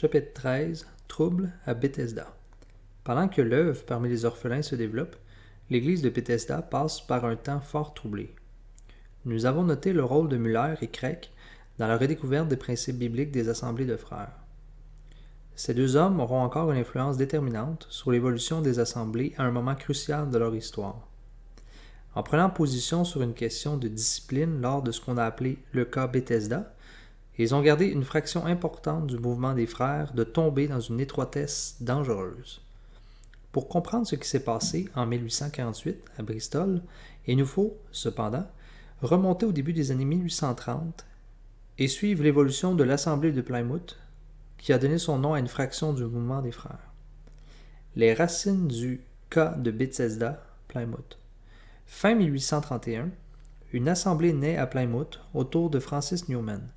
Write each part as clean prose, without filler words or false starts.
Chapitre 13. Trouble à Bethesda. Pendant que l'œuvre parmi les orphelins se développe, l'église de Bethesda passe par un temps fort troublé. Nous avons noté le rôle de Müller et Craik dans la redécouverte des principes bibliques des assemblées de frères. Ces deux hommes auront encore une influence déterminante sur l'évolution des assemblées à un moment crucial de leur histoire. En prenant position sur une question de discipline lors de ce qu'on a appelé le cas Bethesda, ils ont gardé une fraction importante du mouvement des frères de tomber dans une étroitesse dangereuse. Pour comprendre ce qui s'est passé en 1848 à Bristol, il nous faut, cependant, remonter au début des années 1830 et suivre l'évolution de l'Assemblée de Plymouth, qui a donné son nom à une fraction du mouvement des frères. Les racines du cas de Bethesda, Plymouth. Fin 1831, une assemblée naît à Plymouth autour de Francis Newman,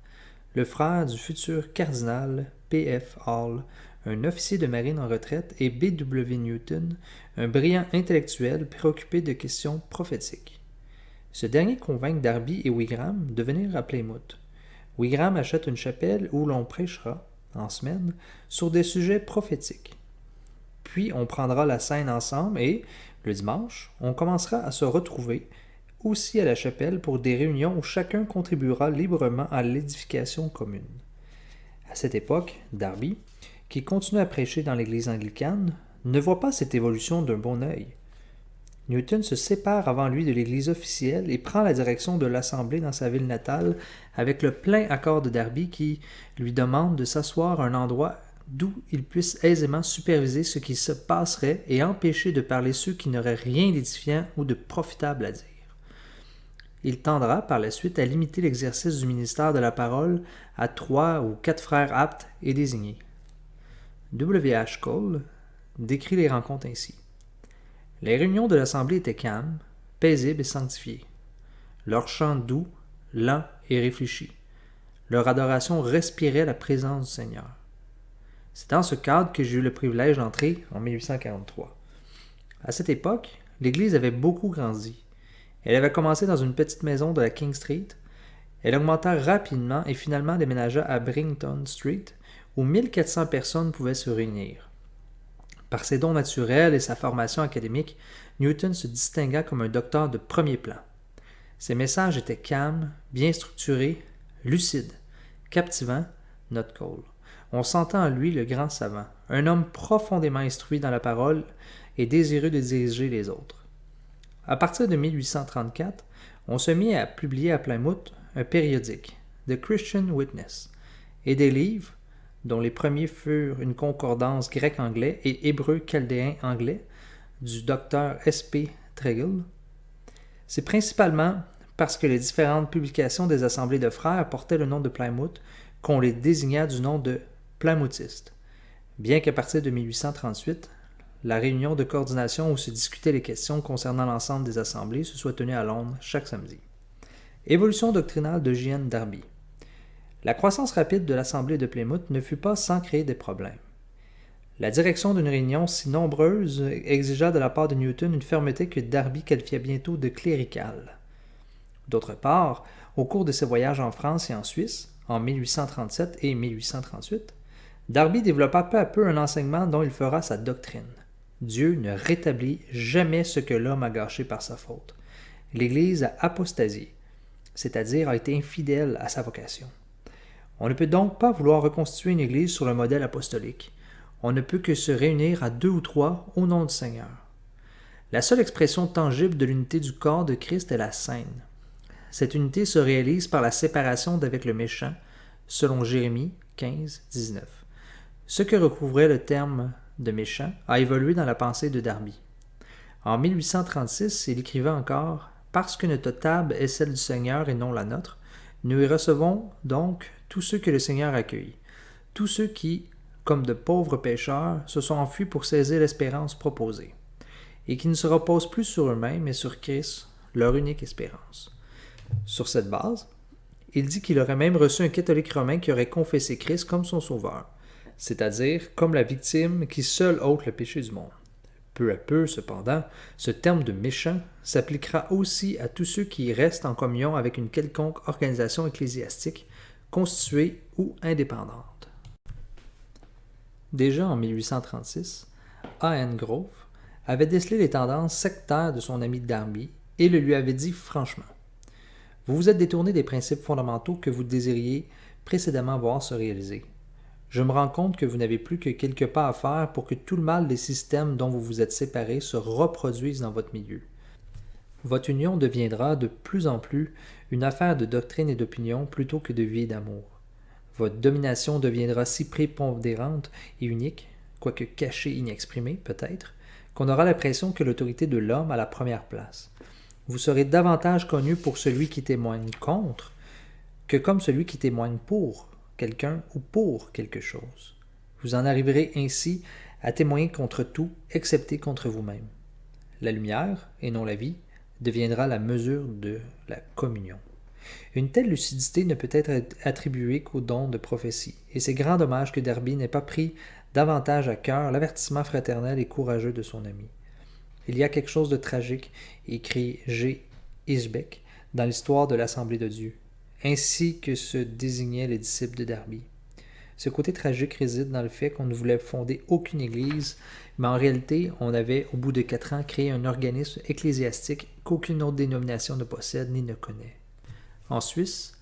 le frère du futur cardinal P.F. Hall, un officier de marine en retraite, et B.W. Newton, un brillant intellectuel préoccupé de questions prophétiques. Ce dernier convainc Darby et Wigram de venir à Plymouth. Wigram achète une chapelle où l'on prêchera, en semaine, sur des sujets prophétiques. Puis on prendra la scène ensemble et, le dimanche, on commencera à se retrouver aussi à la chapelle pour des réunions où chacun contribuera librement à l'édification commune. À cette époque, Darby, qui continue à prêcher dans l'église anglicane, ne voit pas cette évolution d'un bon œil. Newton se sépare avant lui de l'église officielle et prend la direction de l'assemblée dans sa ville natale avec le plein accord de Darby qui lui demande de s'asseoir à un endroit d'où il puisse aisément superviser ce qui se passerait et empêcher de parler ceux qui n'auraient rien d'édifiant ou de profitable à dire. Il tendra par la suite à limiter l'exercice du ministère de la parole à 3 ou 4 frères aptes et désignés. W. H. Cole décrit les rencontres ainsi. Les réunions de l'Assemblée étaient calmes, paisibles et sanctifiées. Leur chant doux, lent et réfléchi. Leur adoration respirait la présence du Seigneur. C'est dans ce cadre que j'ai eu le privilège d'entrer en 1843. À cette époque, l'Église avait beaucoup grandi. Elle avait commencé dans une petite maison de la King Street. Elle augmenta rapidement et finalement déménagea à Brington Street, où 1400 personnes pouvaient se réunir. Par ses dons naturels et sa formation académique, Newton se distingua comme un docteur de premier plan. Ses messages étaient calmes, bien structurés, lucides, captivants, note Cole. On sentait en lui le grand savant, un homme profondément instruit dans la parole et désireux de diriger les autres. À partir de 1834, on se mit à publier à Plymouth un périodique, The Christian Witness, et des livres, dont les premiers furent une concordance grec-anglais et hébreu-chaldéen-anglais du docteur S.P. Tregel. C'est principalement parce que les différentes publications des assemblées de frères portaient le nom de Plymouth qu'on les désigna du nom de Plymouthiste, bien qu'à partir de 1838, la réunion de coordination où se discutaient les questions concernant l'ensemble des assemblées se soit tenue à Londres chaque samedi. Évolution doctrinale de J.N. Darby. La croissance rapide de l'assemblée de Plymouth ne fut pas sans créer des problèmes. La direction d'une réunion si nombreuse exigea de la part de Newton une fermeté que Darby qualifia bientôt de cléricale. D'autre part, au cours de ses voyages en France et en Suisse, en 1837 et 1838, Darby développa peu à peu un enseignement dont il fera sa doctrine. Dieu ne rétablit jamais ce que l'homme a gâché par sa faute. L'Église a apostasié, c'est-à-dire a été infidèle à sa vocation. On ne peut donc pas vouloir reconstituer une Église sur le modèle apostolique. On ne peut que se réunir à 2 ou 3 au nom du Seigneur. La seule expression tangible de l'unité du corps de Christ est la scène. Cette unité se réalise par la séparation d'avec le méchant, selon Jérémie 15, 19. Ce que recouvrait le terme de méchant a évolué dans la pensée de Darby. En 1836, il écrivait encore « Parce que notre table est celle du Seigneur et non la nôtre, nous y recevons donc tous ceux que le Seigneur accueille, tous ceux qui, comme de pauvres pécheurs, se sont enfuis pour saisir l'espérance proposée, et qui ne se reposent plus sur eux-mêmes, mais sur Christ, leur unique espérance. » Sur cette base, il dit qu'il aurait même reçu un catholique romain qui aurait confessé Christ comme son sauveur, c'est-à-dire comme la victime qui seule ôte le péché du monde. Peu à peu, cependant, ce terme de méchant s'appliquera aussi à tous ceux qui restent en communion avec une quelconque organisation ecclésiastique, constituée ou indépendante. Déjà en 1836, A. N. Grove avait décelé les tendances sectaires de son ami Darby et le lui avait dit franchement. Vous vous êtes détourné des principes fondamentaux que vous désiriez précédemment voir se réaliser. Je me rends compte que vous n'avez plus que quelques pas à faire pour que tout le mal des systèmes dont vous vous êtes séparés se reproduise dans votre milieu. Votre union deviendra de plus en plus une affaire de doctrine et d'opinion plutôt que de vie et d'amour. Votre domination deviendra si prépondérante et unique, quoique cachée et inexprimée peut-être, qu'on aura l'impression que l'autorité de l'homme a la première place. Vous serez davantage connu pour celui qui témoigne contre que comme celui qui témoigne pour quelqu'un ou pour quelque chose. Vous en arriverez ainsi à témoigner contre tout, excepté contre vous-même. La lumière, et non la vie, deviendra la mesure de la communion. Une telle lucidité ne peut être attribuée qu'au don de prophétie, et c'est grand dommage que Darby n'ait pas pris davantage à cœur l'avertissement fraternel et courageux de son ami. Il y a quelque chose de tragique, écrit G. Isbeck, dans l'histoire de l'Assemblée de Dieu, ainsi que se désignaient les disciples de Darby. Ce côté tragique réside dans le fait qu'on ne voulait fonder aucune église, mais en réalité, on avait, au bout de 4 ans, créé un organisme ecclésiastique qu'aucune autre dénomination ne possède ni ne connaît. En Suisse,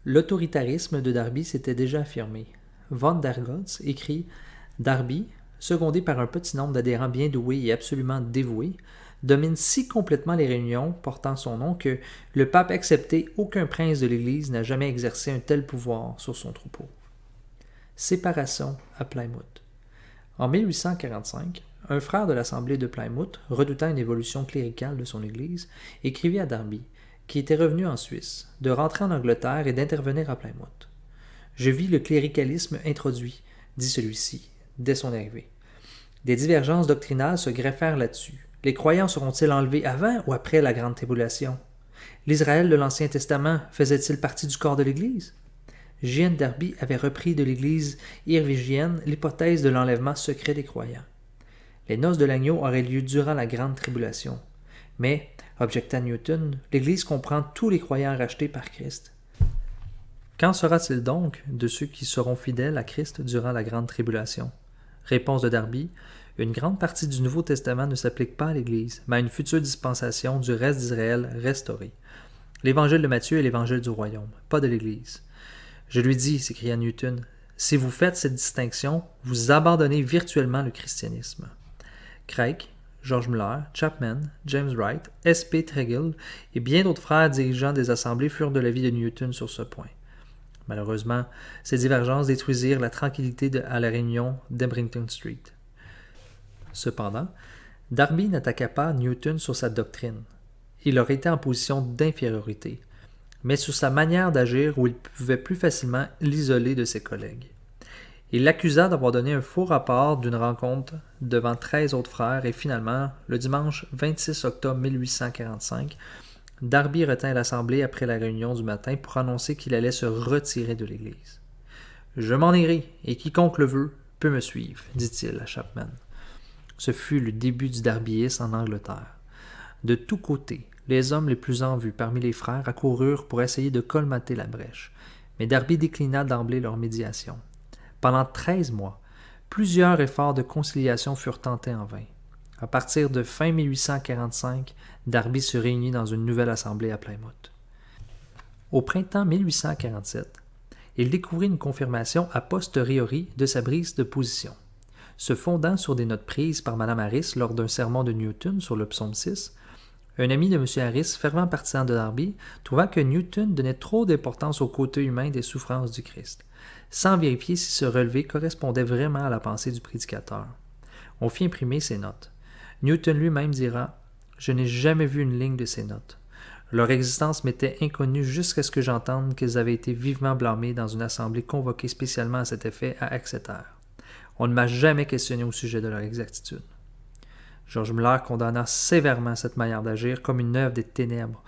l'autoritarisme de Darby s'était déjà affirmé. Von der Goltz écrit « Darby, secondé par un petit nombre d'adhérents bien doués et absolument dévoués, domine si complètement les réunions portant son nom que, le pape excepté, aucun prince de l'Église n'a jamais exercé un tel pouvoir sur son troupeau. » Séparation à Plymouth. En 1845, un frère de l'Assemblée de Plymouth, redoutant une évolution cléricale de son Église, écrivit à Darby, qui était revenu en Suisse, de rentrer en Angleterre et d'intervenir à Plymouth. « Je vis le cléricalisme introduit, dit celui-ci, dès son arrivée. Des divergences doctrinales se greffèrent là-dessus. Les croyants seront-ils enlevés avant ou après la grande tribulation? L'Israël de l'Ancien Testament faisait-il partie du corps de l'Église? J. N. Darby avait repris de l'Église irvigienne l'hypothèse de l'enlèvement secret des croyants. Les noces de l'agneau auraient lieu durant la grande tribulation. Mais, objecta Newton, l'Église comprend tous les croyants rachetés par Christ. Qu'en sera-t-il donc de ceux qui seront fidèles à Christ durant la grande tribulation? Réponse de Darby, une grande partie du Nouveau Testament ne s'applique pas à l'Église, mais à une future dispensation du reste d'Israël restauré. L'Évangile de Matthieu est l'Évangile du royaume, pas de l'Église. Je lui dis, s'écria Newton, si vous faites cette distinction, vous abandonnez virtuellement le christianisme. Craik, George Muller, Chapman, James Wright, S. P. Tregel et bien d'autres frères dirigeants des assemblées furent de l'avis de Newton sur ce point. Malheureusement, ces divergences détruisirent la tranquillité à la réunion d'Ebrington Street. Cependant, Darby n'attaqua pas Newton sur sa doctrine. Il aurait été en position d'infériorité, mais sur sa manière d'agir où il pouvait plus facilement l'isoler de ses collègues. Il l'accusa d'avoir donné un faux rapport d'une rencontre devant 13 autres frères et finalement, le dimanche 26 octobre 1845, Darby retint l'Assemblée après la réunion du matin pour annoncer qu'il allait se retirer de l'Église. « Je m'en irai, et quiconque le veut peut me suivre, dit-il à Chapman. Ce fut le début du darbyisme en Angleterre. De tous côtés, les hommes les plus en vue parmi les frères accoururent pour essayer de colmater la brèche, mais Darby déclina d'emblée leur médiation. Pendant 13 mois, plusieurs efforts de conciliation furent tentés en vain. À partir de fin 1845, Darby se réunit dans une nouvelle assemblée à Plymouth. Au printemps 1847, il découvrit une confirmation a posteriori de sa prise de position. Se fondant sur des notes prises par Mme Harris lors d'un sermon de Newton sur le psaume 6, un ami de M. Harris, fervent partisan de Darby, trouva que Newton donnait trop d'importance au côté humain des souffrances du Christ, sans vérifier si ce relevé correspondait vraiment à la pensée du prédicateur. On fit imprimer ces notes. Newton lui-même dira « Je n'ai jamais vu une ligne de ces notes. Leur existence m'était inconnue jusqu'à ce que j'entende qu'elles avaient été vivement blâmées dans une assemblée convoquée spécialement à cet effet à Exeter. On ne m'a jamais questionné au sujet de leur exactitude. » George Muller condamna sévèrement cette manière d'agir comme une œuvre des ténèbres,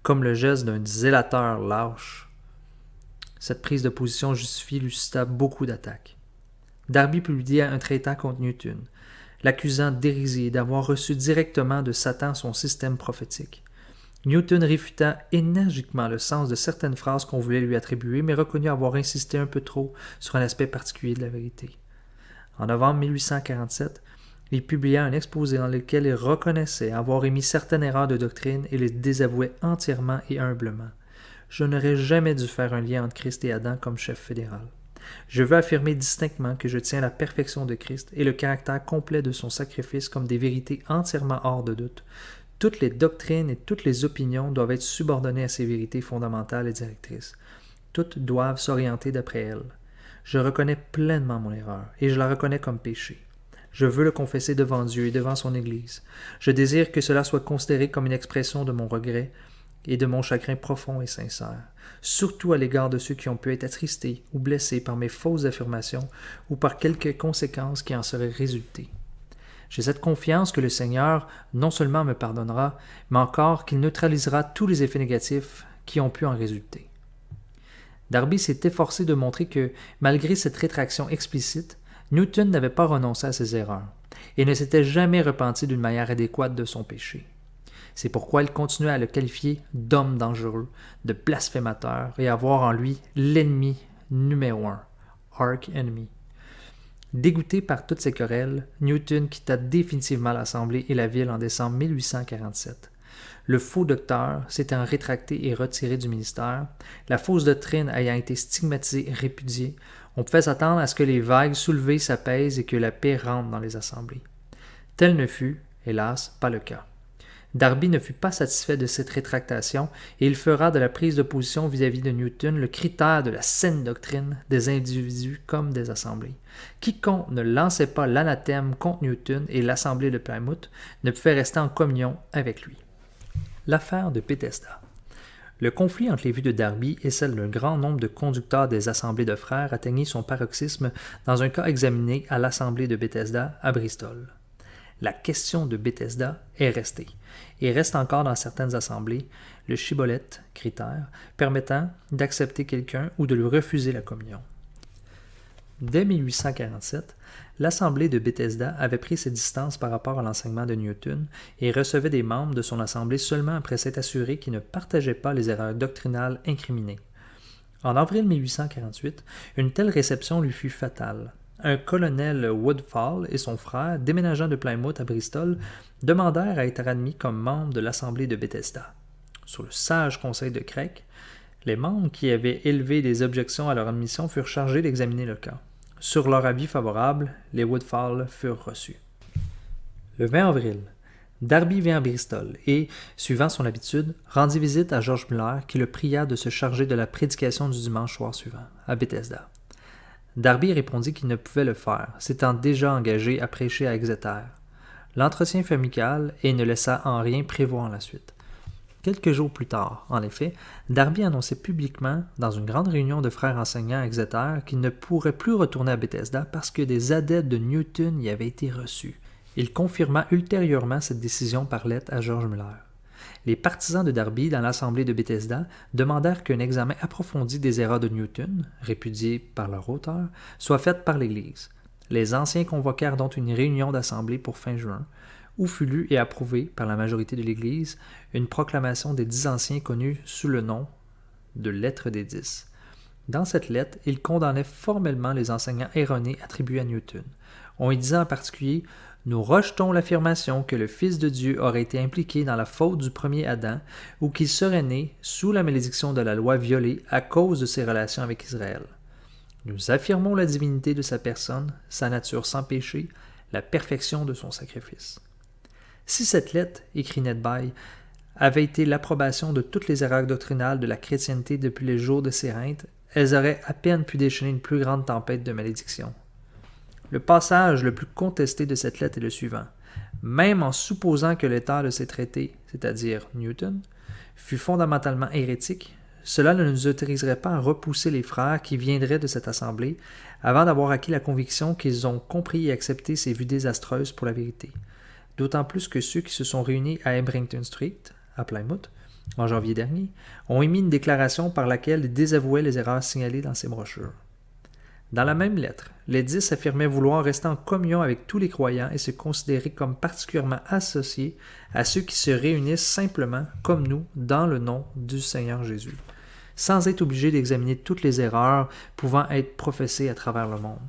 comme le geste d'un zélateur lâche. Cette prise de position justifiée lui suscita beaucoup d'attaques. Darby publia un traitant contre Newton, l'accusant d'hérésie et d'avoir reçu directement de Satan son système prophétique. Newton réfuta énergiquement le sens de certaines phrases qu'on voulait lui attribuer, mais reconnut avoir insisté un peu trop sur un aspect particulier de la vérité. En novembre 1847, il publia un exposé dans lequel il reconnaissait avoir émis certaines erreurs de doctrine et les désavouait entièrement et humblement. Je n'aurais jamais dû faire un lien entre Christ et Adam comme chef fédéral. Je veux affirmer distinctement que je tiens la perfection de Christ et le caractère complet de son sacrifice comme des vérités entièrement hors de doute. Toutes les doctrines et toutes les opinions doivent être subordonnées à ces vérités fondamentales et directrices. Toutes doivent s'orienter d'après elles. Je reconnais pleinement mon erreur et je la reconnais comme péché. Je veux le confesser devant Dieu et devant son Église. Je désire que cela soit considéré comme une expression de mon regret et de mon chagrin profond et sincère, surtout à l'égard de ceux qui ont pu être attristés ou blessés par mes fausses affirmations ou par quelques conséquences qui en seraient résultées. J'ai cette confiance que le Seigneur non seulement me pardonnera, mais encore qu'il neutralisera tous les effets négatifs qui ont pu en résulter. Darby s'est efforcé de montrer que, malgré cette rétraction explicite, Newton n'avait pas renoncé à ses erreurs et ne s'était jamais repenti d'une manière adéquate de son péché. C'est pourquoi il continuait à le qualifier d'homme dangereux, de blasphémateur et à voir en lui l'ennemi numéro 1, arch enemy. Dégoûté par toutes ces querelles, Newton quitta définitivement l'Assemblée et la ville en décembre 1847. Le faux docteur s'étant rétracté et retiré du ministère, la fausse doctrine ayant été stigmatisée et répudiée, on pouvait s'attendre à ce que les vagues soulevées s'apaisent et que la paix rentre dans les assemblées. Tel ne fut, hélas, pas le cas. Darby ne fut pas satisfait de cette rétractation et il fera de la prise de position vis-à-vis de Newton le critère de la saine doctrine des individus comme des assemblées. Quiconque ne lançait pas l'anathème contre Newton et l'assemblée de Plymouth ne pouvait rester en communion avec lui. L'affaire de Bethesda. Le conflit entre les vues de Darby et celle d'un grand nombre de conducteurs des assemblées de frères atteignit son paroxysme dans un cas examiné à l'assemblée de Bethesda à Bristol. La question de Bethesda est restée, et reste encore dans certaines assemblées, le shibboleth, critère, permettant d'accepter quelqu'un ou de lui refuser la communion. Dès 1847, l'assemblée de Bethesda avait pris ses distances par rapport à l'enseignement de Newton et recevait des membres de son assemblée seulement après s'être assuré qu'ils ne partageaient pas les erreurs doctrinales incriminées. En avril 1848, une telle réception lui fut fatale. Un colonel Woodfall et son frère, déménageant de Plymouth à Bristol, demandèrent à être admis comme membres de l'assemblée de Bethesda. Sur le sage conseil de Craig, les membres qui avaient élevé des objections à leur admission furent chargés d'examiner le cas. Sur leur avis favorable, les Woodfall furent reçus. Le 20 avril, Darby vint à Bristol et, suivant son habitude, rendit visite à George Muller qui le pria de se charger de la prédication du dimanche soir suivant, à Bethesda. Darby répondit qu'il ne pouvait le faire, s'étant déjà engagé à prêcher à Exeter. L'entretien fut amical et ne laissa en rien prévoir la suite. Quelques jours plus tard, en effet, Darby annonçait publiquement, dans une grande réunion de frères enseignants à Exeter, qu'il ne pourrait plus retourner à Bethesda parce que des adeptes de Newton y avaient été reçus. Il confirma ultérieurement cette décision par lettre à George Muller. Les partisans de Darby dans l'assemblée de Bethesda demandèrent qu'un examen approfondi des erreurs de Newton, répudiées par leur auteur, soit fait par l'Église. Les anciens convoquèrent donc une réunion d'assemblée pour fin juin, où fut lue et approuvée par la majorité de l'Église une proclamation des 10 anciens connue sous le nom de Lettre des 10. Dans cette lettre, ils condamnaient formellement les enseignements erronés attribués à Newton. On y disait en particulier « Nous rejetons l'affirmation que le Fils de Dieu aurait été impliqué dans la faute du premier Adam ou qu'il serait né sous la malédiction de la loi violée à cause de ses relations avec Israël. Nous affirmons la divinité de sa personne, sa nature sans péché, la perfection de son sacrifice. » Si cette lettre, écrit Nedby, avait été l'approbation de toutes les erreurs doctrinales de la chrétienté depuis les jours de Cérinthe, elles auraient à peine pu déchaîner une plus grande tempête de malédiction. Le passage le plus contesté de cette lettre est le suivant. Même en supposant que l'auteur de ces traités, c'est-à-dire Newton, fût fondamentalement hérétique, cela ne nous autoriserait pas à repousser les frères qui viendraient de cette assemblée avant d'avoir acquis la conviction qu'ils ont compris et accepté ces vues désastreuses pour la vérité. D'autant plus que ceux qui se sont réunis à Ebrington Street, à Plymouth, en janvier dernier, ont émis une déclaration par laquelle ils désavouaient les erreurs signalées dans ces brochures. Dans la même lettre, les 10 affirmaient vouloir rester en communion avec tous les croyants et se considérer comme particulièrement associés à ceux qui se réunissent simplement, comme nous, dans le nom du Seigneur Jésus, sans être obligés d'examiner toutes les erreurs pouvant être professées à travers le monde.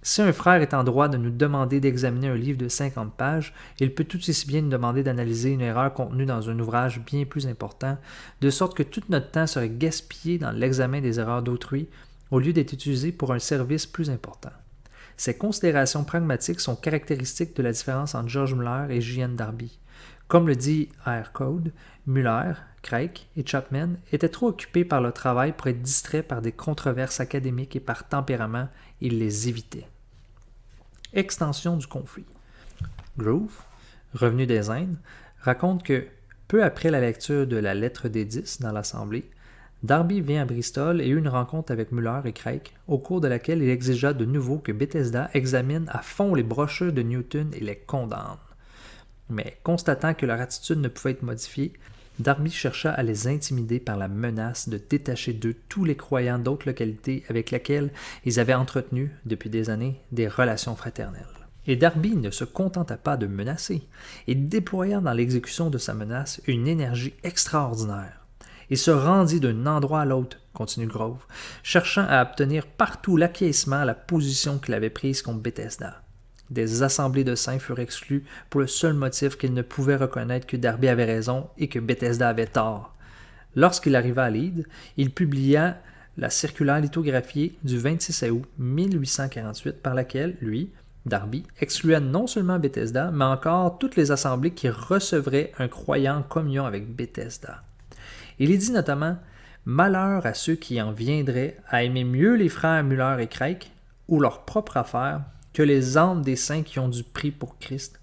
Si un frère est en droit de nous demander d'examiner un livre de 50 pages, il peut tout aussi bien nous demander d'analyser une erreur contenue dans un ouvrage bien plus important, de sorte que tout notre temps serait gaspillé dans l'examen des erreurs d'autrui, au lieu d'être utilisé pour un service plus important. Ces considérations pragmatiques sont caractéristiques de la différence entre George Muller et J.N. Darby. Comme le dit R. Code, Muller, Craig et Chapman étaient trop occupés par leur travail pour être distraits par des controverses académiques et par tempérament, ils les évitaient. Extension du conflit. Grove, revenu des Indes, raconte que, peu après la lecture de la lettre des 10 dans l'Assemblée, Darby vient à Bristol et eut une rencontre avec Muller et Craig, au cours de laquelle il exigea de nouveau que Bethesda examine à fond les brochures de Newton et les condamne. Mais constatant que leur attitude ne pouvait être modifiée, Darby chercha à les intimider par la menace de détacher d'eux tous les croyants d'autres localités avec lesquels ils avaient entretenu, depuis des années, des relations fraternelles. Et Darby ne se contenta pas de menacer, il déploya dans l'exécution de sa menace une énergie extraordinaire. Il se rendit d'un endroit à l'autre, continue Grove, cherchant à obtenir partout l'acquiescement à la position qu'il avait prise contre Bethesda. Des assemblées de saints furent exclues pour le seul motif qu'ils ne pouvaient reconnaître que Darby avait raison et que Bethesda avait tort. Lorsqu'il arriva à Leeds, il publia la circulaire lithographiée du 26 août 1848 par laquelle, lui, Darby, excluait non seulement Bethesda, mais encore toutes les assemblées qui recevraient un croyant en communion avec Bethesda. Il y dit notamment « Malheur à ceux qui en viendraient à aimer mieux les frères Muller et Craig, ou leur propre affaire, que les âmes des saints qui ont du prix pour Christ,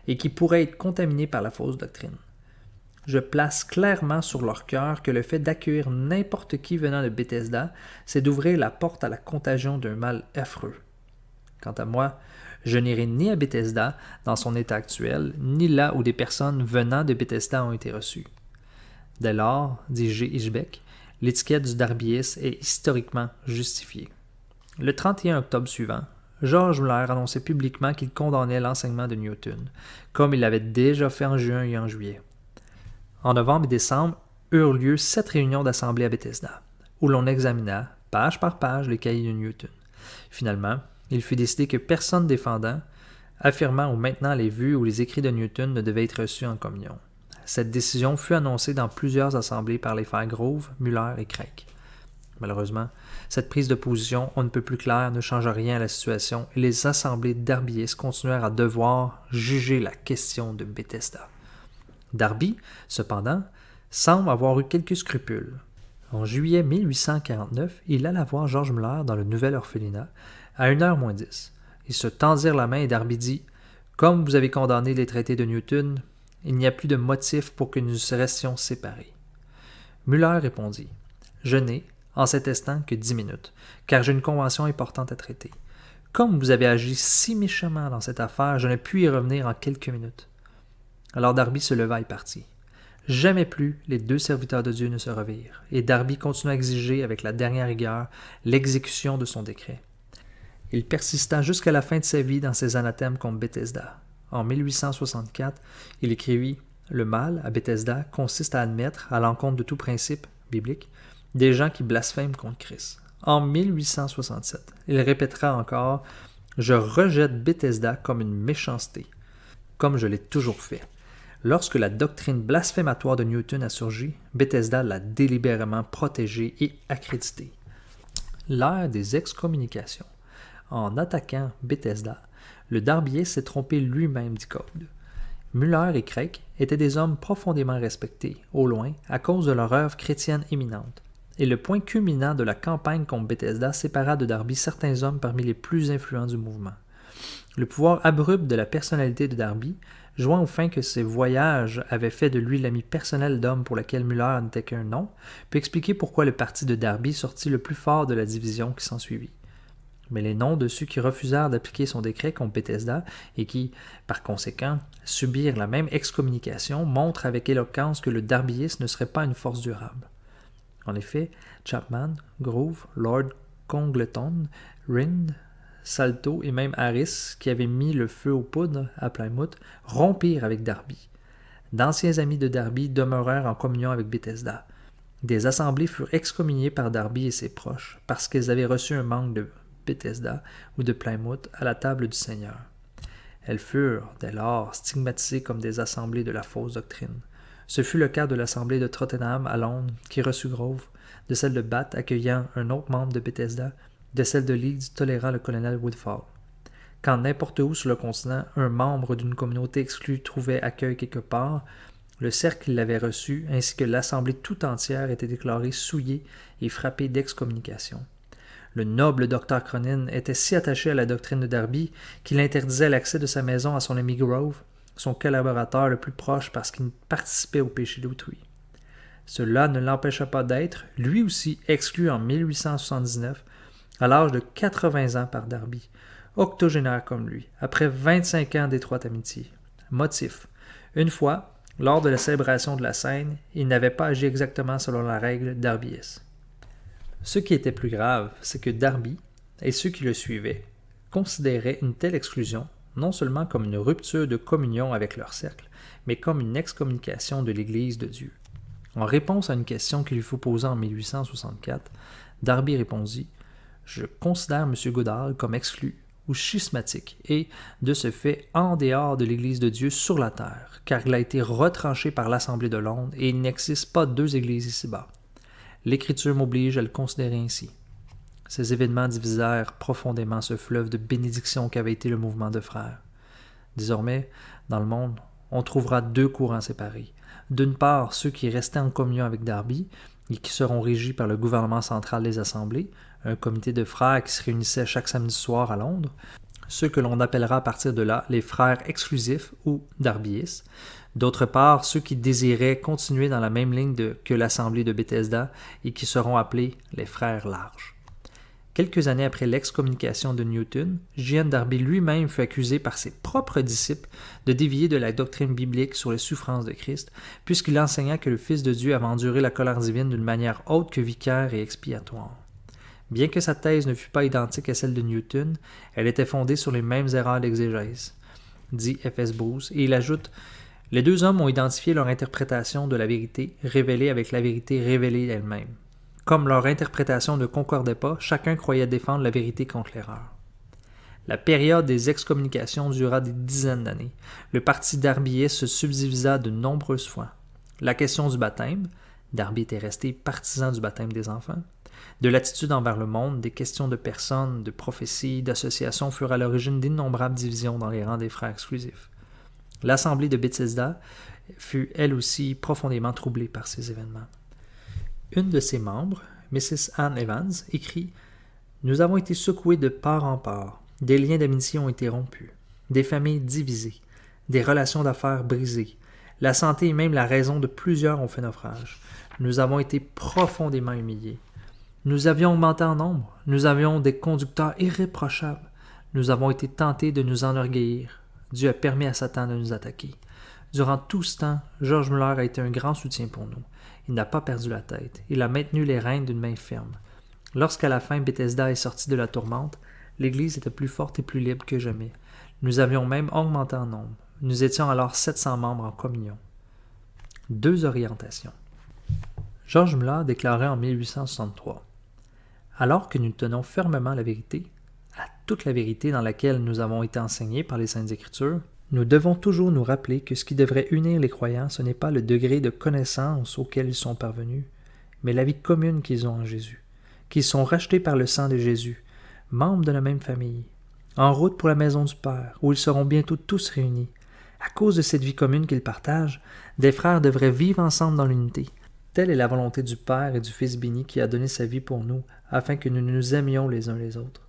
et qui pourraient être contaminés par la fausse doctrine. Je place clairement sur leur cœur que le fait d'accueillir n'importe qui venant de Bethesda, c'est d'ouvrir la porte à la contagion d'un mal affreux. Quant à moi, je n'irai ni à Bethesda, dans son état actuel, ni là où des personnes venant de Bethesda ont été reçues. Dès lors, dit G. Ishbeck, l'étiquette du darbyisme est historiquement justifiée. Le 31 octobre suivant, George Muller annonçait publiquement qu'il condamnait l'enseignement de Newton, comme il l'avait déjà fait en juin et en juillet. En novembre et décembre eurent lieu 7 réunions d'assemblée à Bethesda, où l'on examina, page par page, les cahiers de Newton. Finalement, il fut décidé que personne défendant, affirmant ou maintenant les vues ou les écrits de Newton ne devait être reçu en communion. Cette décision fut annoncée dans plusieurs assemblées par les frères Grove, Muller et Craig. Malheureusement, cette prise de position on ne peut plus claire ne change rien à la situation et les assemblées darbyistes continuèrent à devoir juger la question de Bethesda. Darby, cependant, semble avoir eu quelques scrupules. En juillet 1849, il alla voir George Muller dans le nouvel orphelinat à 1h moins 10. Ils se tendirent la main et Darby dit « Comme vous avez condamné les traités de Newton, il n'y a plus de motif pour que nous restions séparés. » Muller répondit « Je n'ai, en cet instant, que 10 minutes, car j'ai une convention importante à traiter. Comme vous avez agi si méchamment dans cette affaire, je ne puis y revenir en quelques minutes. » Alors Darby se leva et partit. Jamais plus les deux serviteurs de Dieu ne se revirent, et Darby continua à exiger avec la dernière rigueur l'exécution de son décret. Il persista jusqu'à la fin de sa vie dans ses anathèmes contre Bethesda. En 1864, il écrivit « Le mal, à Bethesda, consiste à admettre, à l'encontre de tout principe biblique, des gens qui blasphèment contre Christ. » En 1867, il répétera encore « Je rejette Bethesda comme une méchanceté, comme je l'ai toujours fait. » Lorsque la doctrine blasphématoire de Newton a surgi, Bethesda l'a délibérément protégée et accréditée. L'ère des excommunications. En attaquant Bethesda, le darbyiste s'est trompé lui-même, dit Code. Muller et Craig étaient des hommes profondément respectés, au loin, à cause de leur œuvre chrétienne éminente. Et le point culminant de la campagne contre Bethesda sépara de Darby certains hommes parmi les plus influents du mouvement. Le pouvoir abrupt de la personnalité de Darby, joint au fait que ses voyages avaient fait de lui l'ami personnel d'homme pour lequel Muller n'était qu'un nom, peut expliquer pourquoi le parti de Darby sortit le plus fort de la division qui s'ensuivit. Mais les noms de ceux qui refusèrent d'appliquer son décret contre Bethesda et qui, par conséquent, subirent la même excommunication montrent avec éloquence que le darbyisme ne serait pas une force durable. En effet, Chapman, Grove, Lord Congleton, Rhind, Salto et même Harris, qui avaient mis le feu aux poudres à Plymouth, rompirent avec Darby. D'anciens amis de Darby demeurèrent en communion avec Bethesda. Des assemblées furent excommuniées par Darby et ses proches parce qu'elles avaient reçu un manque de Bethesda ou de Plymouth à la table du Seigneur. Elles furent, dès lors, stigmatisées comme des assemblées de la fausse doctrine. Ce fut le cas de l'assemblée de Tottenham à Londres, qui reçut Grove, de celle de Bath accueillant un autre membre de Bethesda, de celle de Leeds tolérant le colonel Woodfall. Quand n'importe où sur le continent, un membre d'une communauté exclue trouvait accueil quelque part, le cercle qui l'avait reçu, ainsi que l'assemblée tout entière, était déclarée souillée et frappée d'excommunication. Le noble docteur Cronin était si attaché à la doctrine de Darby qu'il interdisait l'accès de sa maison à son ami Grove, son collaborateur le plus proche parce qu'il participait au péché d'autrui. Cela ne l'empêcha pas d'être, lui aussi, exclu en 1879, à l'âge de 80 ans par Darby, octogénaire comme lui, après 25 ans d'étroite amitié. Motif. Une fois, lors de la célébration de la scène, il n'avait pas agi exactement selon la règle darbyiste. Ce qui était plus grave, c'est que Darby, et ceux qui le suivaient, considéraient une telle exclusion non seulement comme une rupture de communion avec leur cercle, mais comme une excommunication de l'Église de Dieu. En réponse à une question qu'il lui fut posée en 1864, Darby répondit « Je considère M. Goodall comme exclu ou schismatique et, de ce fait, en dehors de l'Église de Dieu sur la terre, car il a été retranché par l'Assemblée de Londres et il n'existe pas deux églises ici-bas. L'Écriture m'oblige à le considérer ainsi. » Ces événements divisèrent profondément ce fleuve de bénédiction qu'avait été le mouvement de frères. Désormais, dans le monde, on trouvera deux courants séparés. D'une part, ceux qui restaient en communion avec Darby et qui seront régis par le gouvernement central des assemblées, un comité de frères qui se réunissait chaque samedi soir à Londres, ceux que l'on appellera à partir de là les frères exclusifs ou darbyistes. D'autre part, ceux qui désiraient continuer dans la même ligne que l'assemblée de Bethesda et qui seront appelés les frères larges. Quelques années après l'excommunication de Newton, J.N. Darby lui-même fut accusé par ses propres disciples de dévier de la doctrine biblique sur les souffrances de Christ, puisqu'il enseigna que le Fils de Dieu avait enduré la colère divine d'une manière autre que vicaire et expiatoire. Bien que sa thèse ne fût pas identique à celle de Newton, elle était fondée sur les mêmes erreurs d'exégèse, dit F.S. Bruce, et il ajoute « Les deux hommes ont identifié leur interprétation de la vérité révélée avec la vérité révélée elle-même. Comme leur interprétation ne concordait pas, chacun croyait défendre la vérité contre l'erreur. » La période des excommunications dura des dizaines d'années. Le parti darbyiste se subdivisa de nombreuses fois. La question du baptême, Darby était resté partisan du baptême des enfants, de l'attitude envers le monde, des questions de personnes, de prophéties, d'associations furent à l'origine d'innombrables divisions dans les rangs des frères exclusifs. L'assemblée de Bethesda fut elle aussi profondément troublée par ces événements. Une de ses membres, Mrs. Anne Evans, écrit « Nous avons été secoués de part en part, des liens d'amitié ont été rompus, des familles divisées, des relations d'affaires brisées, la santé et même la raison de plusieurs ont fait naufrage. Nous avons été profondément humiliés. Nous avions augmenté en nombre, nous avions des conducteurs irréprochables, nous avons été tentés de nous enorgueillir. Dieu a permis à Satan de nous attaquer. Durant tout ce temps, George Muller a été un grand soutien pour nous. Il n'a pas perdu la tête. Il a maintenu les rênes d'une main ferme. Lorsqu'à la fin Bethesda est sortie de la tourmente, l'Église était plus forte et plus libre que jamais. Nous avions même augmenté en nombre. Nous étions alors 700 membres en communion. Deux orientations. George Muller déclarait en 1863 « Alors que nous tenons fermement la vérité, à toute la vérité dans laquelle nous avons été enseignés par les Saintes Écritures, nous devons toujours nous rappeler que ce qui devrait unir les croyants, ce n'est pas le degré de connaissance auquel ils sont parvenus, mais la vie commune qu'ils ont en Jésus, qu'ils sont rachetés par le sang de Jésus, membres de la même famille, en route pour la maison du Père, où ils seront bientôt tous réunis. À cause de cette vie commune qu'ils partagent, des frères devraient vivre ensemble dans l'unité. Telle est la volonté du Père et du Fils béni qui a donné sa vie pour nous, afin que nous nous aimions les uns les autres. »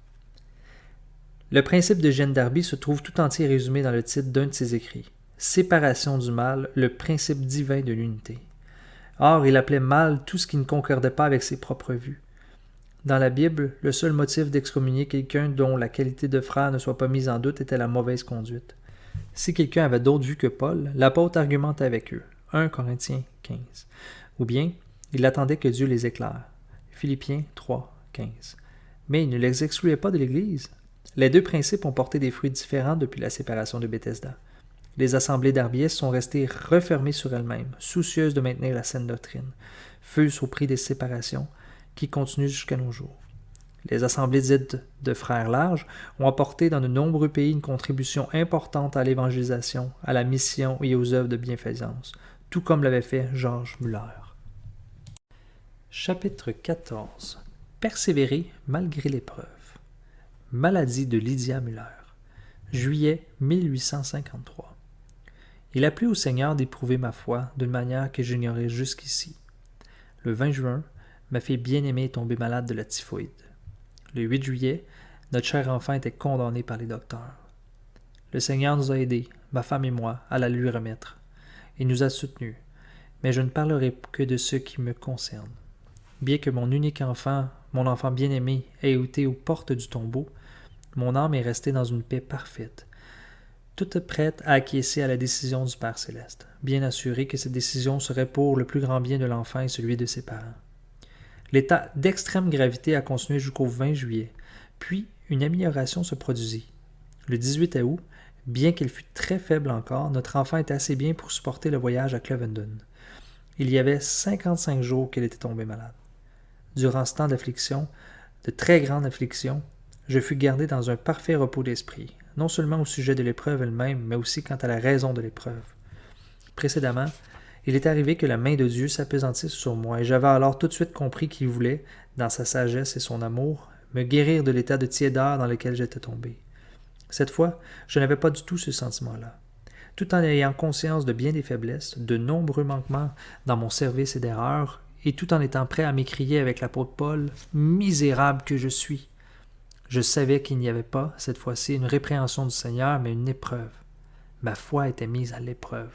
Le principe de J.N. Darby se trouve tout entier résumé dans le titre d'un de ses écrits, « Séparation du mal, le principe divin de l'unité ». Or, il appelait mal tout ce qui ne concordait pas avec ses propres vues. Dans la Bible, le seul motif d'excommunier quelqu'un dont la qualité de frère ne soit pas mise en doute était la mauvaise conduite. Si quelqu'un avait d'autres vues que Paul, l'apôtre argumentait avec eux, 1 Corinthiens 15. Ou bien, il attendait que Dieu les éclaire, Philippiens 3, 15. Mais il ne les excluait pas de l'Église. Les deux principes ont porté des fruits différents depuis la séparation de Bethesda. Les assemblées darbyistes sont restées refermées sur elles-mêmes, soucieuses de maintenir la saine doctrine, fût-ce au prix des séparations, qui continuent jusqu'à nos jours. Les assemblées dites de frères larges ont apporté dans de nombreux pays une contribution importante à l'évangélisation, à la mission et aux œuvres de bienfaisance, tout comme l'avait fait George Muller. Chapitre 14. Persévérer malgré l'épreuve. Maladie de Lydia Muller. Juillet 1853. Il a plu au Seigneur d'éprouver ma foi d'une manière que j'ignorais jusqu'ici. Le 20 juin, ma fille bien-aimée est tombée malade de la typhoïde. Le 8 juillet, notre cher enfant était condamné par les docteurs. Le Seigneur nous a aidés, ma femme et moi, à la lui remettre. Il nous a soutenus, mais je ne parlerai que de ce qui me concerne. Bien que mon unique enfant, mon enfant bien-aimé, ait été aux portes du tombeau, mon âme est restée dans une paix parfaite, toute prête à acquiescer à la décision du Père céleste, bien assurée que cette décision serait pour le plus grand bien de l'enfant et celui de ses parents. L'état d'extrême gravité a continué jusqu'au 20 juillet, puis une amélioration se produisit. Le 18 août, bien qu'elle fût très faible encore, notre enfant était assez bien pour supporter le voyage à Clevedon. Il y avait 55 jours qu'elle était tombée malade. Durant ce temps d'affliction, de très grande affliction, je fus gardé dans un parfait repos d'esprit, non seulement au sujet de l'épreuve elle-même, mais aussi quant à la raison de l'épreuve. Précédemment, il est arrivé que la main de Dieu s'appesantisse sur moi, et j'avais alors tout de suite compris qu'il voulait, dans sa sagesse et son amour, me guérir de l'état de tiédeur dans lequel j'étais tombé. Cette fois, je n'avais pas du tout ce sentiment-là. Tout en ayant conscience de bien des faiblesses, de nombreux manquements dans mon service et d'erreurs, et tout en étant prêt à m'écrier avec l'apôtre Paul « Misérable que je suis !» Je savais qu'il n'y avait pas, cette fois-ci, une répréhension du Seigneur, mais une épreuve. Ma foi était mise à l'épreuve.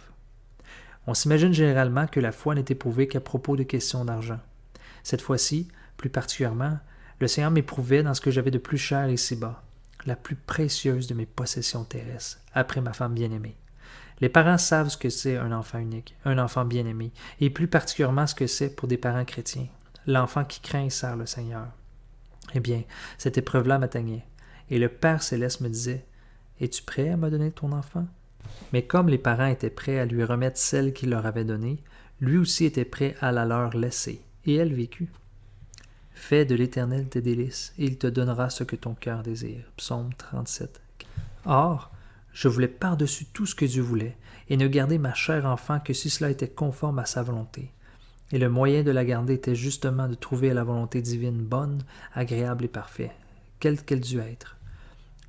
On s'imagine généralement que la foi n'est éprouvée qu'à propos de questions d'argent. Cette fois-ci, plus particulièrement, le Seigneur m'éprouvait dans ce que j'avais de plus cher ici-bas, la plus précieuse de mes possessions terrestres, après ma femme bien-aimée. Les parents savent ce que c'est un enfant unique, un enfant bien-aimé, et plus particulièrement ce que c'est pour des parents chrétiens, l'enfant qui craint et sert le Seigneur. Eh bien, cette épreuve-là m'atteignait, et le Père céleste me disait « Es-tu prêt à me donner ton enfant ?» Mais comme les parents étaient prêts à lui remettre celle qu'il leur avait donnée, lui aussi était prêt à la leur laisser, et elle vécut. « Fais de l'Éternel tes délices, et il te donnera ce que ton cœur désire. » Psaume 37. Or, je voulais par-dessus tout ce que Dieu voulait, et ne garder ma chère enfant que si cela était conforme à sa volonté. Et le moyen de la garder était justement de trouver la volonté divine bonne, agréable et parfaite, quelle qu'elle dût être.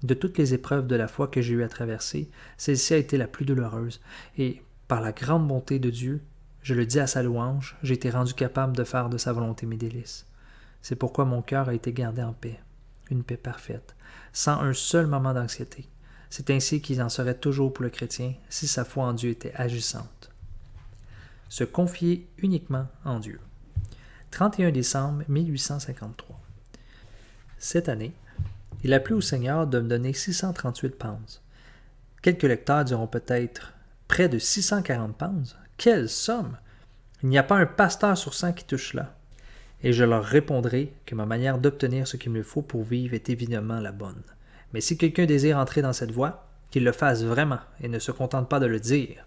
De toutes les épreuves de la foi que j'ai eu à traverser, celle-ci a été la plus douloureuse, et, par la grande bonté de Dieu, je le dis à sa louange, j'ai été rendu capable de faire de sa volonté mes délices. C'est pourquoi mon cœur a été gardé en paix, une paix parfaite, sans un seul moment d'anxiété. C'est ainsi qu'il en serait toujours pour le chrétien si sa foi en Dieu était agissante. Se confier uniquement en Dieu. 31 décembre 1853. Cette année, il a plu au Seigneur de me donner 638 pounds. Quelques lecteurs diront peut-être « Près de 640 pounds? Quelle somme! Il n'y a pas un pasteur sur 100 qui touche là. » Et je leur répondrai que ma manière d'obtenir ce qu'il me faut pour vivre est évidemment la bonne. Mais si quelqu'un désire entrer dans cette voie, qu'il le fasse vraiment et ne se contente pas de le dire.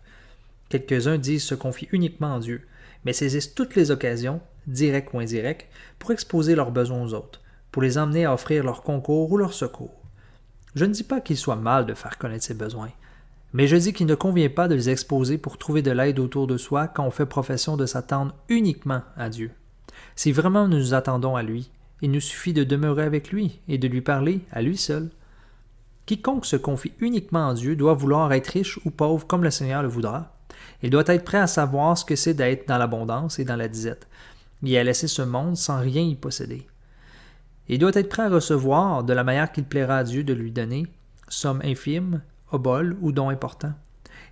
Quelques-uns disent se confier uniquement en Dieu, mais saisissent toutes les occasions, directes ou indirectes, pour exposer leurs besoins aux autres, pour les emmener à offrir leur concours ou leur secours. Je ne dis pas qu'il soit mal de faire connaître ses besoins, mais je dis qu'il ne convient pas de les exposer pour trouver de l'aide autour de soi quand on fait profession de s'attendre uniquement à Dieu. Si vraiment nous nous attendons à lui, il nous suffit de demeurer avec lui et de lui parler à lui seul. Quiconque se confie uniquement en Dieu doit vouloir être riche ou pauvre comme le Seigneur le voudra. Il doit être prêt à savoir ce que c'est d'être dans l'abondance et dans la disette, et à laisser ce monde sans rien y posséder. Il doit être prêt à recevoir, de la manière qu'il plaira à Dieu de lui donner, somme infime, obol ou don important.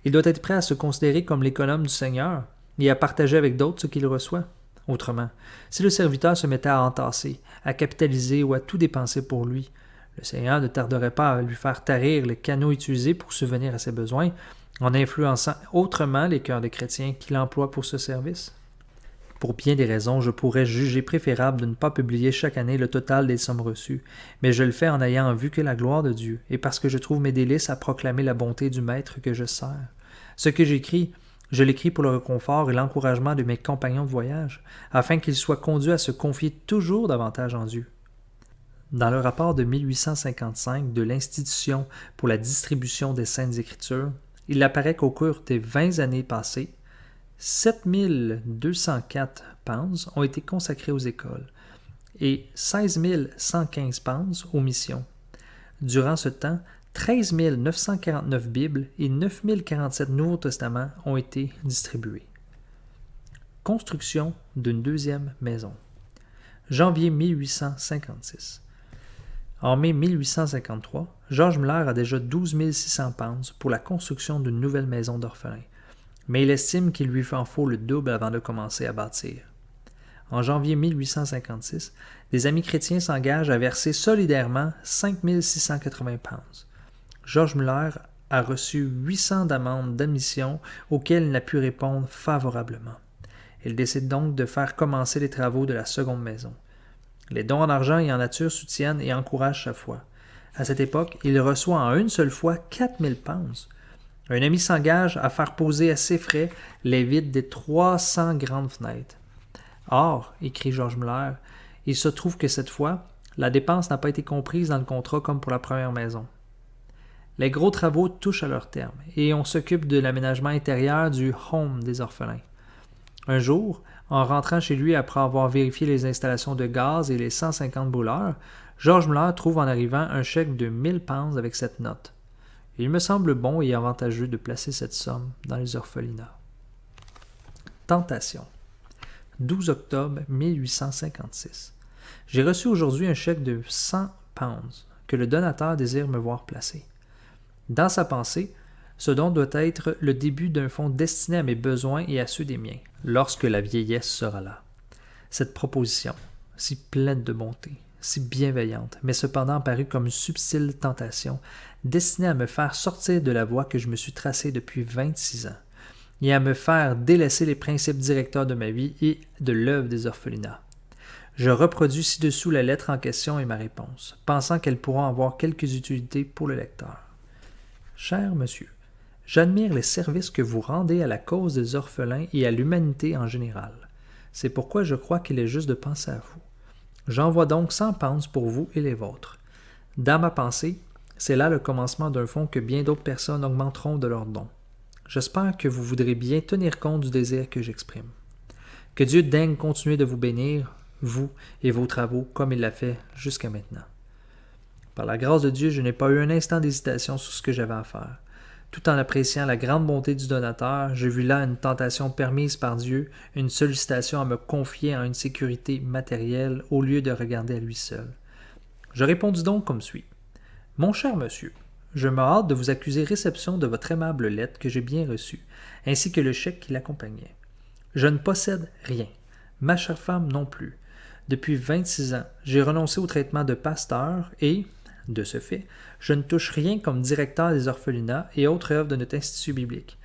Il doit être prêt à se considérer comme l'économe du Seigneur et à partager avec d'autres ce qu'il reçoit. Autrement, si le serviteur se mettait à entasser, à capitaliser ou à tout dépenser pour lui, le Seigneur ne tarderait pas à lui faire tarir le canot utilisé pour subvenir à ses besoins, en influençant autrement les cœurs des chrétiens qu'il emploie pour ce service. Pour bien des raisons, je pourrais juger préférable de ne pas publier chaque année le total des sommes reçues, mais je le fais en ayant en vue que la gloire de Dieu, et parce que je trouve mes délices à proclamer la bonté du Maître que je sers. Ce que j'écris, je l'écris pour le réconfort et l'encouragement de mes compagnons de voyage, afin qu'ils soient conduits à se confier toujours davantage en Dieu. Dans le rapport de 1855 de l'Institution pour la distribution des Saintes Écritures, il apparaît qu'au cours des 20 années passées, 7204 pounds ont été consacrés aux écoles et 16 115 pounds aux missions. Durant ce temps, 13 949 Bibles et 9 047 Nouveaux Testaments ont été distribués. Construction d'une deuxième maison. Janvier 1856. En mai 1853, George Muller a déjà 12 600 pounds pour la construction d'une nouvelle maison d'orphelins, mais il estime qu'il lui en faut le double avant de commencer à bâtir. En janvier 1856, des amis chrétiens s'engagent à verser solidairement 5 680 pounds. George Muller a reçu 800 d'amende d'admission auxquelles il n'a pu répondre favorablement. Il décide donc de faire commencer les travaux de la seconde maison. Les dons en argent et en nature soutiennent et encouragent sa foi. À cette époque, il reçoit en une seule fois 4 000 pounds. Un ami s'engage à faire poser à ses frais les vitres des 300 grandes fenêtres. Or, écrit George Muller, il se trouve que cette fois, la dépense n'a pas été comprise dans le contrat comme pour la première maison. Les gros travaux touchent à leur terme et on s'occupe de l'aménagement intérieur du home des orphelins. Un jour, en rentrant chez lui après avoir vérifié les installations de gaz et les 150 brûleurs, George Muller trouve en arrivant un chèque de 1000 pounds avec cette note. Il me semble bon et avantageux de placer cette somme dans les orphelinats. Tentation. 12 octobre 1856. J'ai reçu aujourd'hui un chèque de 100 pounds que le donateur désire me voir placer. Dans sa pensée, ce don doit être le début d'un fonds destiné à mes besoins et à ceux des miens, lorsque la vieillesse sera là. Cette proposition, si pleine de bonté, si bienveillante, mais cependant apparue comme une subtile tentation, destinée à me faire sortir de la voie que je me suis tracée depuis 26 ans, et à me faire délaisser les principes directeurs de ma vie et de l'œuvre des orphelinats. Je reproduis ci-dessous la lettre en question et ma réponse, pensant qu'elles pourront avoir quelques utilités pour le lecteur. Cher monsieur, j'admire les services que vous rendez à la cause des orphelins et à l'humanité en général. C'est pourquoi je crois qu'il est juste de penser à vous. J'envoie donc 100 pounds pour vous et les vôtres. Dans ma pensée, c'est là le commencement d'un fonds que bien d'autres personnes augmenteront de leurs dons. J'espère que vous voudrez bien tenir compte du désir que j'exprime. Que Dieu daigne continuer de vous bénir, vous et vos travaux, comme il l'a fait jusqu'à maintenant. Par la grâce de Dieu, je n'ai pas eu un instant d'hésitation sur ce que j'avais à faire. Tout en appréciant la grande bonté du donateur, j'ai vu là une tentation permise par Dieu, une sollicitation à me confier en une sécurité matérielle au lieu de regarder à lui seul. Je répondis donc comme suit. Mon cher monsieur, je me hâte de vous accuser réception de votre aimable lettre que j'ai bien reçue, ainsi que le chèque qui l'accompagnait. Je ne possède rien, ma chère femme non plus. Depuis 26 ans, j'ai renoncé au traitement de pasteur et, de ce fait, je ne touche rien comme directeur des orphelinats et autres œuvres de notre institut biblique.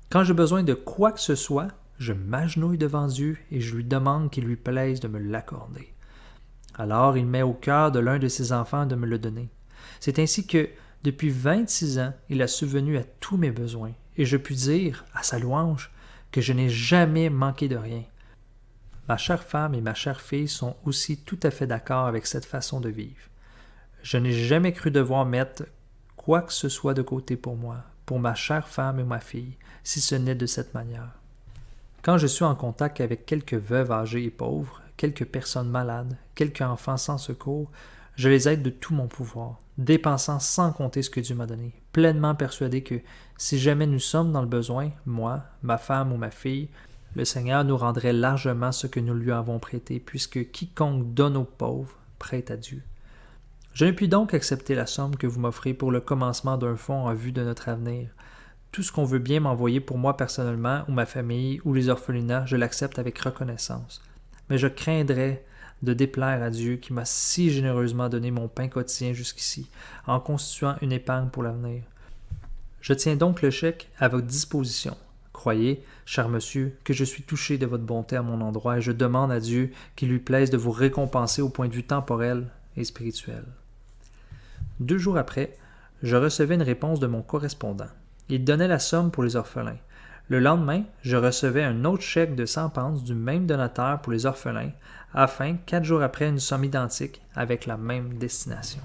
Quand j'ai besoin de quoi que ce soit, je m'agenouille devant Dieu et je lui demande qu'il lui plaise de me l'accorder. Alors il met au cœur de l'un de ses enfants de me le donner. C'est ainsi que, depuis 26 ans, il a subvenu à tous mes besoins, et je puis dire, à sa louange, que je n'ai jamais manqué de rien. Ma chère femme et ma chère fille sont aussi tout à fait d'accord avec cette façon de vivre. Je n'ai jamais cru devoir mettre quoi que ce soit de côté pour moi, pour ma chère femme et ma fille, si ce n'est de cette manière. Quand je suis en contact avec quelques veuves âgées et pauvres, quelques personnes malades, quelques enfants sans secours, je les aide de tout mon pouvoir, dépensant sans compter ce que Dieu m'a donné, pleinement persuadé que si jamais nous sommes dans le besoin, moi, ma femme ou ma fille, le Seigneur nous rendrait largement ce que nous lui avons prêté, puisque quiconque donne aux pauvres prête à Dieu. Je ne puis donc accepter la somme que vous m'offrez pour le commencement d'un fonds en vue de notre avenir. Tout ce qu'on veut bien m'envoyer pour moi personnellement, ou ma famille, ou les orphelinats, je l'accepte avec reconnaissance. Mais je craindrais de déplaire à Dieu qui m'a si généreusement donné mon pain quotidien jusqu'ici, en constituant une épargne pour l'avenir. Je tiens donc le chèque à votre disposition. Croyez, cher monsieur, que je suis touché de votre bonté à mon endroit et je demande à Dieu qu'il lui plaise de vous récompenser au point de vue temporel et spirituel. 2 jours après, je recevais une réponse de mon correspondant. Il donnait la somme pour les orphelins. Le lendemain, je recevais un autre chèque de 100 pounds du même donateur pour les orphelins, afin, 4 jours après, une somme identique avec la même destination.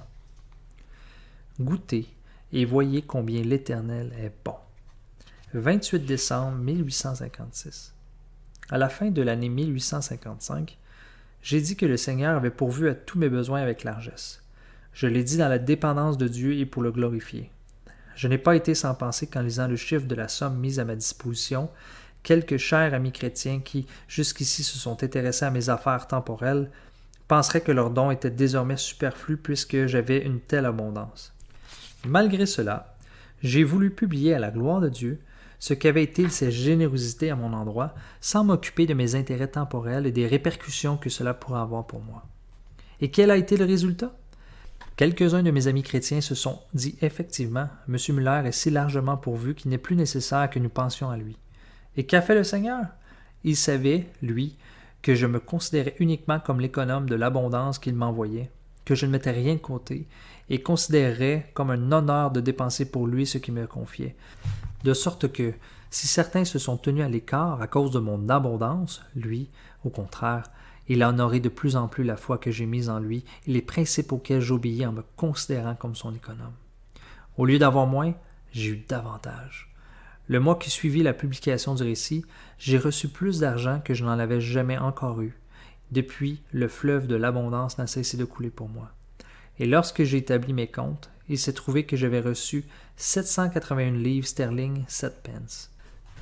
Goûtez et voyez combien l'Éternel est bon. 28 décembre 1856. À la fin de l'année 1855, j'ai dit que le Seigneur avait pourvu à tous mes besoins avec largesse. Je l'ai dit dans la dépendance de Dieu et pour le glorifier. Je n'ai pas été sans penser qu'en lisant le chiffre de la somme mise à ma disposition, quelques chers amis chrétiens qui, jusqu'ici, se sont intéressés à mes affaires temporelles, penseraient que leur don était désormais superflu puisque j'avais une telle abondance. Malgré cela, j'ai voulu publier à la gloire de Dieu ce qu'avait été sa générosité à mon endroit, sans m'occuper de mes intérêts temporels et des répercussions que cela pourrait avoir pour moi. Et quel a été le résultat? Quelques-uns de mes amis chrétiens se sont dit effectivement, M. Muller est si largement pourvu qu'il n'est plus nécessaire que nous pensions à lui. Et qu'a fait le Seigneur? Il savait, lui, que je me considérais uniquement comme l'économe de l'abondance qu'il m'envoyait, que je ne mettais rien de côté, et considérerais comme un honneur de dépenser pour lui ce qu'il me confiait. De sorte que, si certains se sont tenus à l'écart à cause de mon abondance, lui, au contraire, il a honoré de plus en plus la foi que j'ai mise en lui et les principes auxquels j'obéis en me considérant comme son économe. Au lieu d'avoir moins, j'ai eu davantage. Le mois qui suivit la publication du récit, j'ai reçu plus d'argent que je n'en avais jamais encore eu. Depuis, le fleuve de l'abondance n'a cessé de couler pour moi. Et lorsque j'ai établi mes comptes, il s'est trouvé que j'avais reçu 781 livres sterling 7 pence.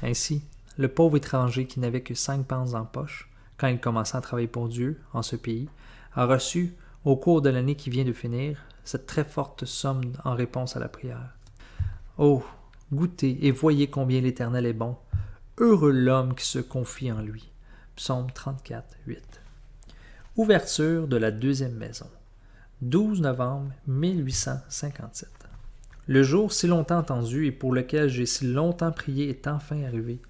Ainsi, le pauvre étranger qui n'avait que 5 pounds en poche, quand il commença à travailler pour Dieu en ce pays, a reçu, au cours de l'année qui vient de finir, cette très forte somme en réponse à la prière. Oh, goûtez et voyez combien l'Éternel est bon. Heureux l'homme qui se confie en lui. Psaume 34, 8. Ouverture de la deuxième maison. 12 novembre 1857. Le jour si longtemps attendu et pour lequel j'ai si longtemps prié est enfin arrivé.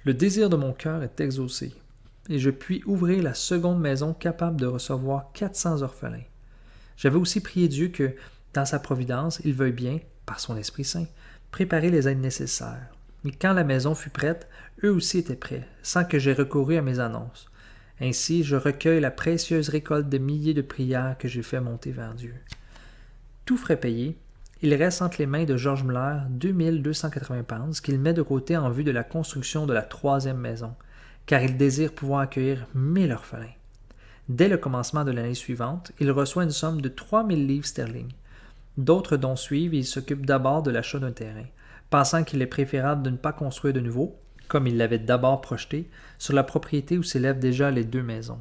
Le désir de mon cœur est exaucé, et je puis ouvrir la seconde maison capable de recevoir 400 orphelins. J'avais aussi prié Dieu que, dans sa providence, il veuille bien, par son Esprit Saint, préparer les aides nécessaires. Et quand la maison fut prête, eux aussi étaient prêts, sans que j'aie recouru à mes annonces. Ainsi, je recueille la précieuse récolte de milliers de prières que j'ai fait monter vers Dieu. Tout frais payé, il reste entre les mains de George Muller 2280 pounds qu'il met de côté en vue de la construction de la troisième maison, car il désire pouvoir accueillir 1000 orphelins. Dès le commencement de l'année suivante, il reçoit une somme de 3000 livres sterling. D'autres dons suivent et il s'occupe d'abord de l'achat d'un terrain, pensant qu'il est préférable de ne pas construire de nouveau, comme il l'avait d'abord projeté, sur la propriété où s'élèvent déjà les 2 maisons.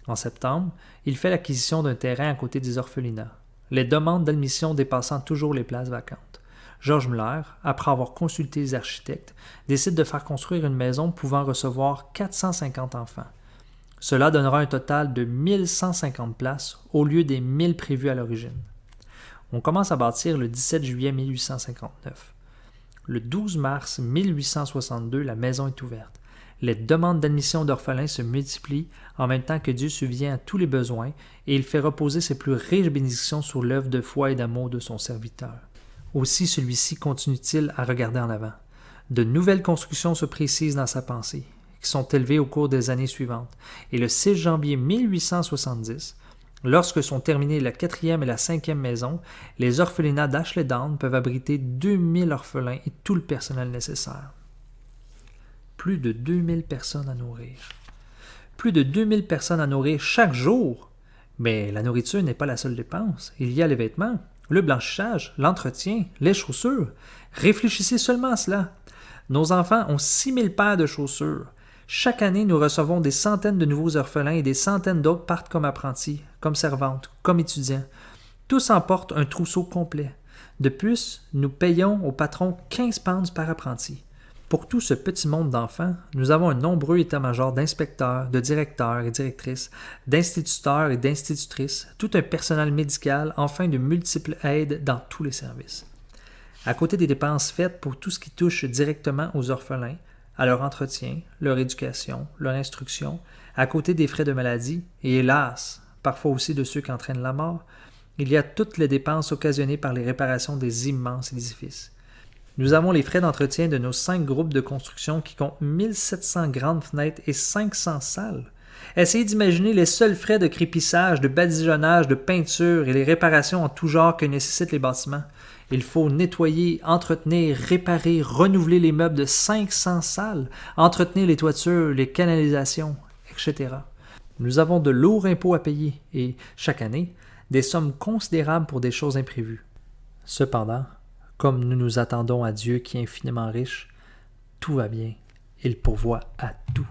En septembre, il fait l'acquisition d'un terrain à côté des orphelinats, les demandes d'admission dépassant toujours les places vacantes. George Muller, après avoir consulté les architectes, décide de faire construire une maison pouvant recevoir 450 enfants. Cela donnera un total de 1150 places au lieu des 1000 prévues à l'origine. On commence à bâtir le 17 juillet 1859. Le 12 mars 1862, la maison est ouverte. Les demandes d'admission d'orphelins se multiplient en même temps que Dieu subvient à tous les besoins et il fait reposer ses plus riches bénédictions sur l'œuvre de foi et d'amour de son serviteur. Aussi celui-ci continue-t-il à regarder en avant. De nouvelles constructions se précisent dans sa pensée, qui sont élevées au cours des années suivantes, et le 6 janvier 1870, lorsque sont terminées la 4e et la 5e maison, les orphelinats d'Ashley Down peuvent abriter 2000 orphelins et tout le personnel nécessaire. Plus de 2000 personnes à nourrir. Plus de 2000 personnes à nourrir chaque jour. Mais la nourriture n'est pas la seule dépense. Il y a les vêtements, le blanchissage, l'entretien, les chaussures. Réfléchissez seulement à cela. Nos enfants ont 6000 paires de chaussures. Chaque année, nous recevons des centaines de nouveaux orphelins et des centaines d'autres partent comme apprentis, comme servantes, comme étudiants. Tous emportent un trousseau complet. De plus, nous payons au patron 15 pounds par apprenti. Pour tout ce petit monde d'enfants, nous avons un nombreux état-major d'inspecteurs, de directeurs et directrices, d'instituteurs et d'institutrices, tout un personnel médical, enfin de multiples aides dans tous les services. À côté des dépenses faites pour tout ce qui touche directement aux orphelins, à leur entretien, leur éducation, leur instruction, à côté des frais de maladie, et hélas, parfois aussi de ceux qui entraînent la mort, il y a toutes les dépenses occasionnées par les réparations des immenses édifices. Nous avons les frais d'entretien de nos 5 groupes de construction qui comptent 1700 grandes fenêtres et 500 salles. Essayez d'imaginer les seuls frais de crépissage, de badigeonnage, de peinture et les réparations en tout genre que nécessitent les bâtiments. Il faut nettoyer, entretenir, réparer, renouveler les meubles de 500 salles, entretenir les toitures, les canalisations, etc. Nous avons de lourds impôts à payer et, chaque année, des sommes considérables pour des choses imprévues. Cependant, comme nous nous attendons à Dieu qui est infiniment riche, tout va bien. Il pourvoit à tout.